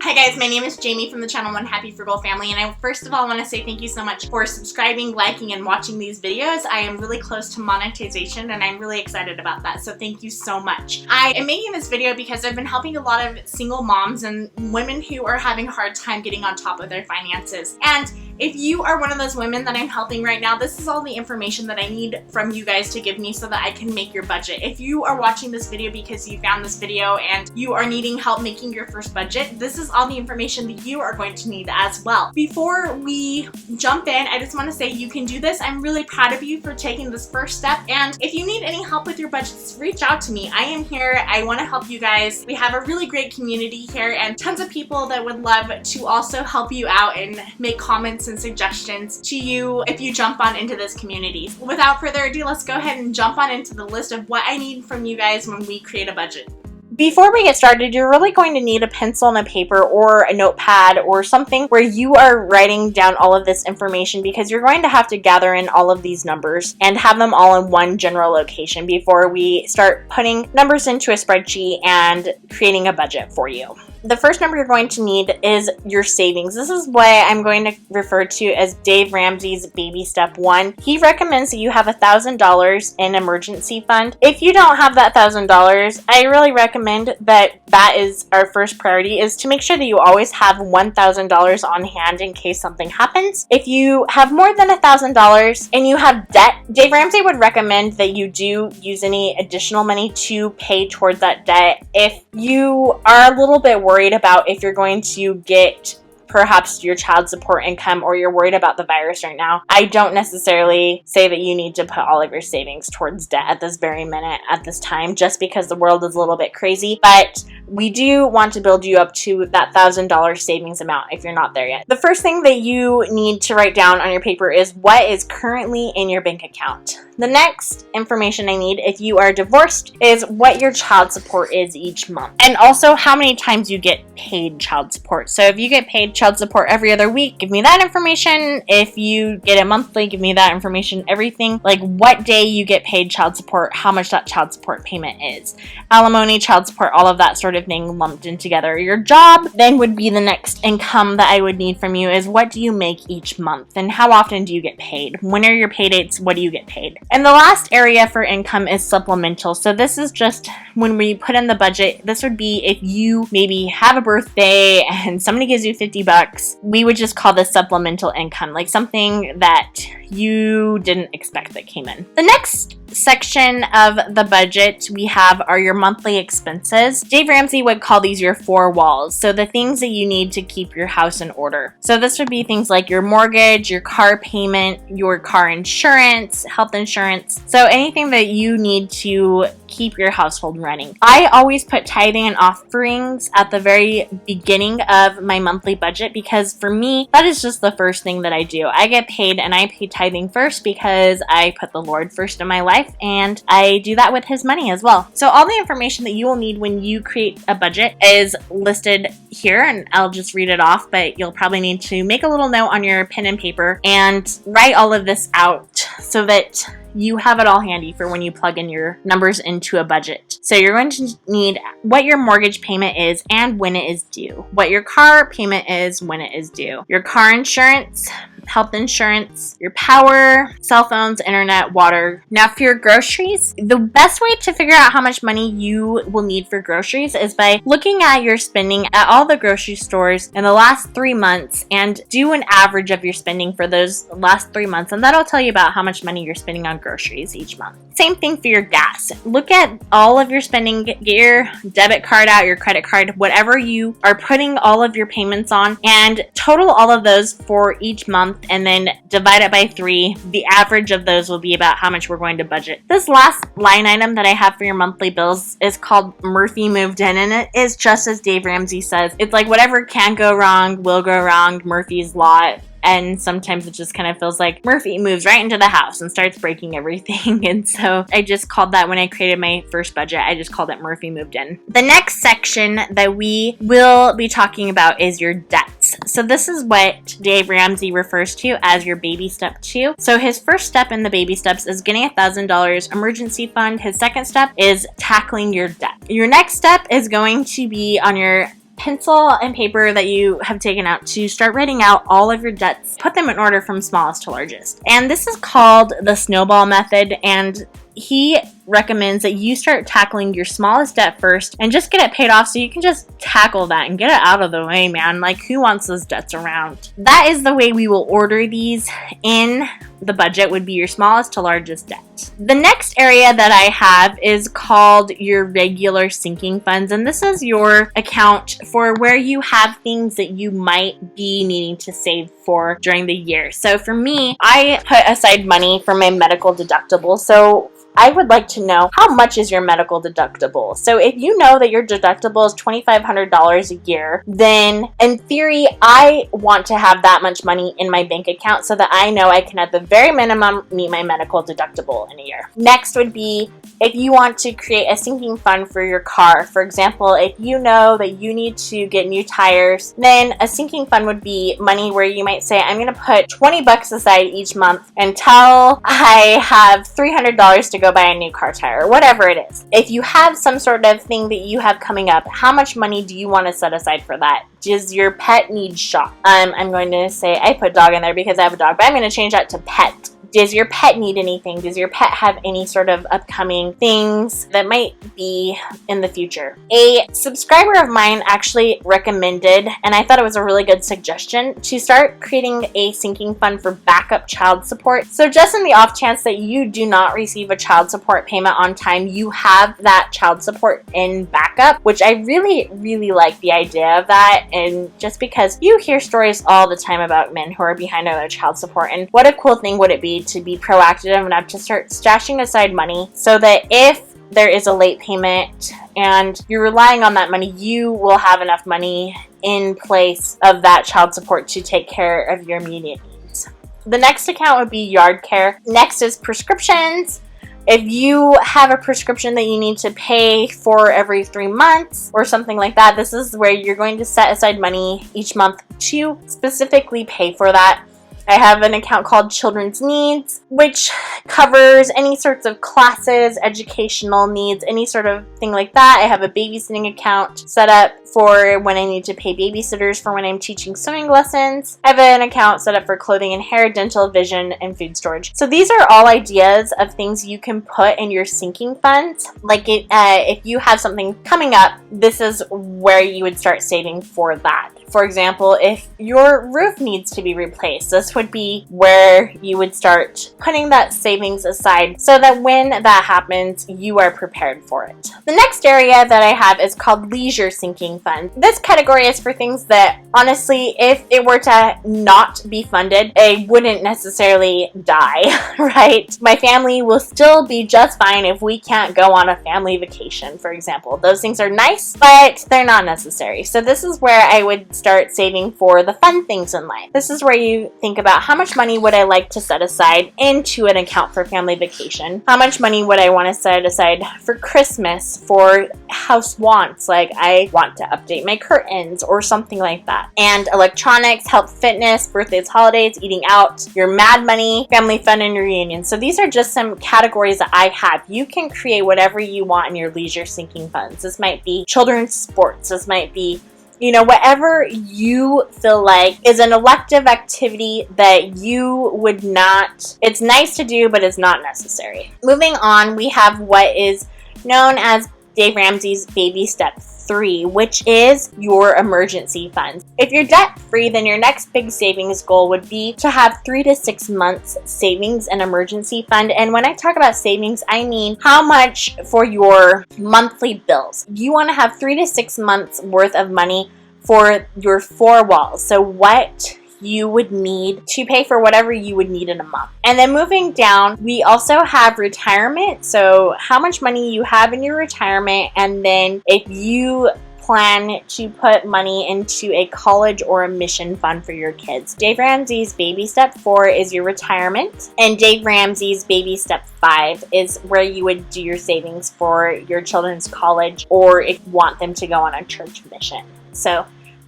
Hi guys, my name is Jamie from the channel One Happy Frugal Family, and I first of all want to say thank you so much for subscribing, liking, and watching these videos. I am really close to monetization and I'm really excited about that, so thank you so much. I am making this video because I've been helping a lot of single moms and women who are having a hard time getting on top of their finances. And if you are one of those women that I'm helping right now, this is all the information that I need from you guys to give me so that I can make your budget. If you are watching this video because you found this video and you are needing help making your first budget, this is all the information that you are going to need as well. Before we jump in, I just want to say you can do this. I'm really proud of you for taking this first step, and if you need any help with your budgets, reach out to me. I am here. I want to help you guys. We have a really great community here and tons of people that would love to also help you out and make comments and suggestions to you if you jump on into this community. Without further ado, let's go ahead and jump on into the list of what I need from you guys when we create a budget. Before we get started, you're really going to need a pencil and a paper or a notepad or something where you are writing down all of this information, because you're going to have to gather in all of these numbers and have them all in one general location before we start putting numbers into a spreadsheet and creating a budget for you. The first number you're going to need is your savings. This is what I'm going to refer to as Dave Ramsey's baby step 1. He recommends that you have $1,000 in emergency fund. If you don't have that $1,000, I really recommend that is our first priority, is to make sure that you always have $1,000 on hand in case something happens. If you have more than $1,000 and you have debt, Dave Ramsey would recommend that you do use any additional money to pay towards that debt. If you are a little bit worried about if you're going to get perhaps your child support income, or you're worried about the virus right now, I don't necessarily say that you need to put all of your savings towards debt at this very minute, at this time, just because the world is a little bit crazy. But we do want to build you up to that $1,000 savings amount if you're not there yet. The first thing that you need to write down on your paper is what is currently in your bank account. The next information I need, if you are divorced, is what your child support is each month, and also how many times you get paid child support. So if you get paid child support every other week, give me that information. If you get it monthly, give me that information. Everything, like what day you get paid child support, how much that child support payment is, alimony, child support, all of that sort of thing lumped in together. Your job then would be the next income that I would need from you, is what do you make each month and how often do you get paid? When are your pay dates? What do you get paid? And the last area for income is supplemental. So this is just when we put in the budget. This would be if you maybe have a birthday and somebody gives you $50, we would just call this supplemental income, like something that you didn't expect that came in. The next section of the budget we have are your monthly expenses. Dave Ramsey would call these your 4 walls. So the things that you need to keep your house in order. So this would be things like your mortgage, your car payment, your car insurance, health insurance. So anything that you need to keep your household running. I always put tithing and offerings at the very beginning of my monthly budget, because for me, that is just the first thing that I do. I get paid and I pay tithing first because I put the Lord first in my life, and I do that with his money as well. So all the information that you will need when you create a budget is listed here, and I'll just read it off, but you'll probably need to make a little note on your pen and paper and write all of this out so that you have it all handy for when you plug in your numbers into a budget. So you're going to need what your mortgage payment is and when it is due, what your car payment is, when it is due, your car insurance, health insurance, your power, cell phones, internet, water. Now for your groceries, the best way to figure out how much money you will need for groceries is by looking at your spending at all the grocery stores in the last 3 months and do an average of your spending for those last 3 months, and that'll tell you about how much money you're spending on groceries each month. Same thing for your gas. Look at all of your spending, get your debit card out, your credit card, whatever you are putting all of your payments on, and total all of those for each month and then divide it by 3. The average of those will be about how much we're going to budget. This last line item that I have for your monthly bills is called Murphy Moved In, and it is just as Dave Ramsey says. It's like whatever can go wrong will go wrong, Murphy's Law. And sometimes it just kind of feels like Murphy moves right into the house and starts breaking everything. And so I just called that, when I created my first budget, I just called it Murphy Moved In. The next section that we will be talking about is your debts. steps. So this is what Dave Ramsey refers to as your baby step 2. So his first step in the baby steps is getting $1,000 emergency fund. His second step is tackling your debt. Your next step is going to be on your pencil and paper that you have taken out to start writing out all of your debts. Put them in order from smallest to largest. And this is called the snowball method, and he recommends that you start tackling your smallest debt first and just get it paid off so you can just tackle that and get it out of the way, man. Like, who wants those debts around? That is the way we will order these in the budget, would be your smallest to largest debt. The next area that I have is called your regular sinking funds, and this is your account for where you have things that you might be needing to save for during the year. So for me, I put aside money for my medical deductible. So I would like to know, how much is your medical deductible? So if you know that your deductible is $2,500 a year, then in theory, I want to have that much money in my bank account so that I know I can at the very minimum meet my medical deductible in a year. Next would be if you want to create a sinking fund for your car. For example, if you know that you need to get new tires, then a sinking fund would be money where you might say, I'm going to put $20 aside each month until I have $300 to go buy a new car tire, or whatever it is. If you have some sort of thing that you have coming up, how much money do you want to set aside for that? Does your pet need shot? I'm going to say, I put dog in there because I have a dog, but I'm going to change that to pet. Does your pet need anything? Does your pet have any sort of upcoming things that might be in the future? A subscriber of mine actually recommended, and I thought it was a really good suggestion, to start creating a sinking fund for backup child support. So just in the off chance that you do not receive a child support payment on time, you have that child support in backup, which I really, really like the idea of that. And just because you hear stories all the time about men who are behind on their child support, and what a cool thing would it be to be proactive enough to start stashing aside money so that if there is a late payment and you're relying on that money, you will have enough money in place of that child support to take care of your immediate needs. The next account would be yard care. Next is prescriptions. If you have a prescription that you need to pay for every 3 months or something like that, this is where you're going to set aside money each month to specifically pay for that. I have an account called Children's Needs, which covers any sorts of classes, educational needs, any sort of thing like that. I have a babysitting account set up for when I need to pay babysitters for when I'm teaching swimming lessons. I have an account set up for clothing and hair, dental, vision, and food storage. So these are all ideas of things you can put in your sinking funds. Like if you have something coming up, this is where you would start saving for that. For example, if your roof needs to be replaced, this would be where you would start putting that savings aside so that when that happens, you are prepared for it. The next area that I have is called leisure sinking fund. This category is for things that, honestly, if it were to not be funded, it wouldn't necessarily die, right? My family will still be just fine if we can't go on a family vacation, for example. Those things are nice, but they're not necessary. So this is where I would start saving for the fun things in life. This is where you think about how much money would I like to set aside into an account for family vacation? How much money would I want to set aside for Christmas, for house wants, like I want to update my curtains or something like that. And electronics, health, fitness, birthdays, holidays, eating out, your mad money, family fun, and reunion. So these are just some categories that I have. You can create whatever you want in your leisure sinking funds. This might be children's sports. This might be, you know, whatever you feel like is an elective activity that you would not, it's nice to do, but it's not necessary. Moving on, we have what is known as Dave Ramsey's baby step 3, which is your emergency funds. If you're debt free, then your next big savings goal would be to have 3 to 6 months savings and emergency fund. And when I talk about savings, I mean how much for your monthly bills. You want to have 3 to 6 months worth of money for your 4 walls. So what you would need to pay for whatever you would need in a month. And then moving down, we also have retirement. So how much money you have in your retirement, and then if you plan to put money into a college or a mission fund for your kids. Dave Ramsey's baby step 4 is your retirement, and Dave Ramsey's baby step 5 is where you would do your savings for your children's college or if you want them to go on a church mission. So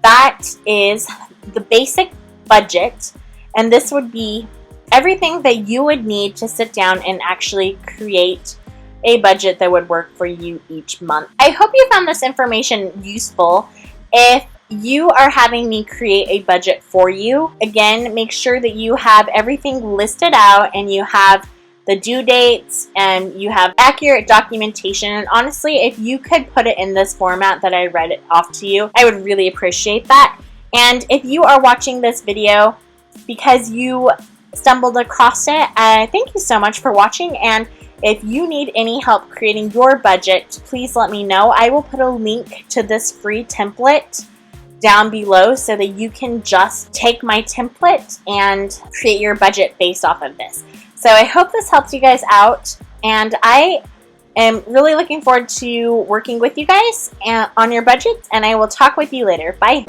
that is the basic budget, and this would be everything that you would need to sit down and actually create a budget that would work for you each month. I hope you found this information useful. If you are having me create a budget for you, again, make sure that you have everything listed out and you have the due dates and you have accurate documentation. And honestly, if you could put it in this format that I read it off to you, I would really appreciate that. And if you are watching this video because you stumbled across it, thank you so much for watching. And if you need any help creating your budget, please let me know. I will put a link to this free template down below so that you can just take my template and create your budget based off of this. So I hope this helps you guys out, and I am really looking forward to working with you guys on your budgets, and I will talk with you later. Bye.